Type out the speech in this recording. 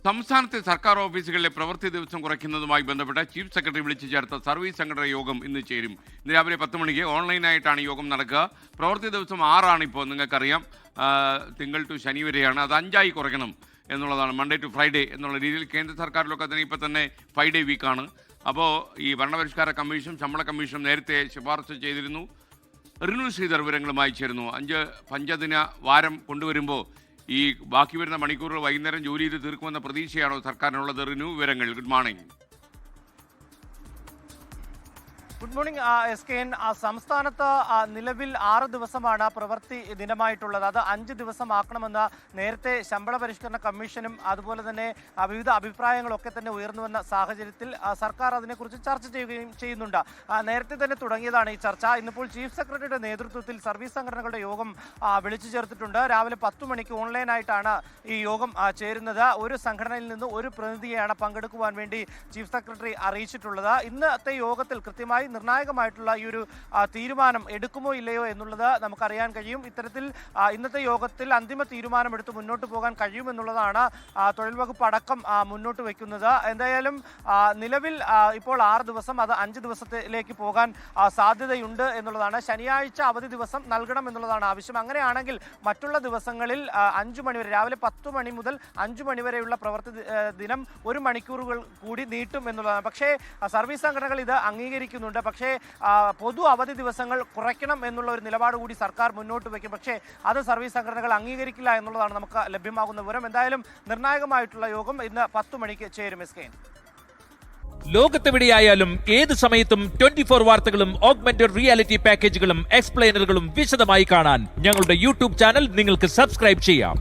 സംസ്ഥാനത്തെ സർക്കാർ ഓഫീസുകളിലെ പ്രവൃത്തി ദിവസം കുറയ്ക്കുന്നതുമായി ബന്ധപ്പെട്ട ചീഫ് സെക്രട്ടറി വിളിച്ചു ചേർത്ത സർവീസ് സംഘടന യോഗം ഇന്ന് ചേരും. ഇന്ന് രാവിലെ 10 മണിക്ക് ഓൺലൈനായിട്ടാണ് യോഗം നടക്കുക. പ്രവൃത്തി ദിവസം 6 ഇപ്പോൾ നിങ്ങൾക്കറിയാം, തിങ്കൾ ടു ശനി വരെയാണ്. അത് 5 കുറയ്ക്കണം എന്നുള്ളതാണ്, മൺഡേ ടു ഫ്രൈഡേ എന്നുള്ള രീതിയിൽ. കേന്ദ്ര സർക്കാരിലൊക്കെ തന്നെ ഇപ്പോൾ തന്നെ 5 ഡേ വീക്കാണ്. അപ്പോൾ ഈ ഭരണപരിഷ്കാര കമ്മീഷനും ശമ്പള കമ്മീഷനും നേരത്തെ ശുപാർശ ചെയ്തിരുന്നു. റിനു ശ്രീധർ വിവരങ്ങളുമായി ചേരുന്നു. 5 പഞ്ചദിന വാരം കൊണ്ടുവരുമ്പോൾ ഈ ബാക്കി വരുന്ന മണിക്കൂറുകൾ വൈകുന്നേരം ജോലി ചെയ്ത് തീർക്കുമെന്ന പ്രതീക്ഷയാണോ സർക്കാരിനുള്ളത്? റിനു, വിവരങ്ങൾ. Good morning. Good morning SKN. സംസ്ഥാനത്ത് നിലവിൽ 6 ദിവസമാണ് പ്രവൃത്തി ദിനമായിട്ടുള്ളത്. അത് 5 ദിവസമാക്കണമെന്ന് നേരത്തെ ശമ്പള പരിഷ്കരണ കമ്മീഷനും അതുപോലെ തന്നെ വിവിധ അഭിപ്രായങ്ങളൊക്കെ തന്നെ ഉയർന്നു വന്ന സാഹചര്യത്തിൽ സർക്കാർ അതിനെക്കുറിച്ച് ചർച്ച ചെയ്യുന്നുണ്ട്. നേരത്തെ തന്നെ തുടങ്ങിയതാണ് ഈ ചർച്ച. ഇന്നിപ്പോൾ ചീഫ് സെക്രട്ടറിയുടെ നേതൃത്വത്തിൽ സർവീസ് സംഘടനകളുടെ യോഗം വിളിച്ചു ചേർത്തിട്ടുണ്ട്. രാവിലെ 10 മണിക്ക് ഓൺലൈനായിട്ടാണ് ഈ യോഗം ചേരുന്നത്. ഒരു സംഘടനയിൽ നിന്ന് ഒരു പ്രതിനിധിയെയാണ് പങ്കെടുക്കുവാൻ വേണ്ടി ചീഫ് സെക്രട്ടറി അറിയിച്ചിട്ടുള്ളത്. ഇന്നത്തെ യോഗത്തിൽ കൃത്യമായി നിർണായകമായിട്ടുള്ള ഈ ഒരു തീരുമാനം എടുക്കുമോ ഇല്ലയോ എന്നുള്ളത് നമുക്കറിയാൻ കഴിയും. ഇത്തരത്തിൽ ഇന്നത്തെ യോഗത്തിൽ അന്തിമ തീരുമാനമെടുത്ത് മുന്നോട്ട് പോകാൻ കഴിയുമെന്നുള്ളതാണ് തൊഴിൽ വകുപ്പ് അടക്കം മുന്നോട്ട് വയ്ക്കുന്നത്. എന്തായാലും നിലവിൽ ഇപ്പോൾ 6 ദിവസം, അത് 5 ദിവസത്തിലേക്ക് പോകാൻ സാധ്യതയുണ്ട് എന്നുള്ളതാണ്. ശനിയാഴ്ച അവധി ദിവസം നൽകണം എന്നുള്ളതാണ് ആവശ്യം. അങ്ങനെയാണെങ്കിൽ മറ്റുള്ള ദിവസങ്ങളിൽ 5 മണി വരെ, രാവിലെ 10 മണി മുതൽ 5 മണി വരെയുള്ള പ്രവൃത്തി ദിനം 1 മണിക്കൂറുകൾ കൂടി നീട്ടും എന്നുള്ളതാണ്. പക്ഷേ സർവീസ് സംഘടനകൾ ഇത് അംഗീകരിക്കുന്നുണ്ട്. പക്ഷേ പൊതു അവധി ദിവസങ്ങൾ കുറയ്ക്കണം എന്നുള്ള ഒരു നിലപാട് കൂടി സർക്കാർ മുന്നോട്ട് വയ്ക്കും. പക്ഷേ അത് സർവീസ് സംഘടനകൾ അംഗീകരിക്കില്ല എന്നുള്ളതാണ് നമുക്ക് ലഭ്യമാകുന്ന വിവരം. എന്തായാലും നിർണായകമായിട്ടുള്ള യോഗം ഇന്ന് 10 മണിക്ക് ചേരും. SKN. ലോകത്തെവിടെയായാലും ഏത് സമയത്തും 24 വാർത്തകളും ഓഗ്മെന്റഡ് റിയാലിറ്റി പാക്കേജുകളും എക്സ്പ്ലെയിനറുകളും വിശദമായി കാണാൻ ഞങ്ങളുടെ യൂട്യൂബ് ചാനൽ നിങ്ങൾക്ക് സബ്സ്ക്രൈബ് ചെയ്യാം.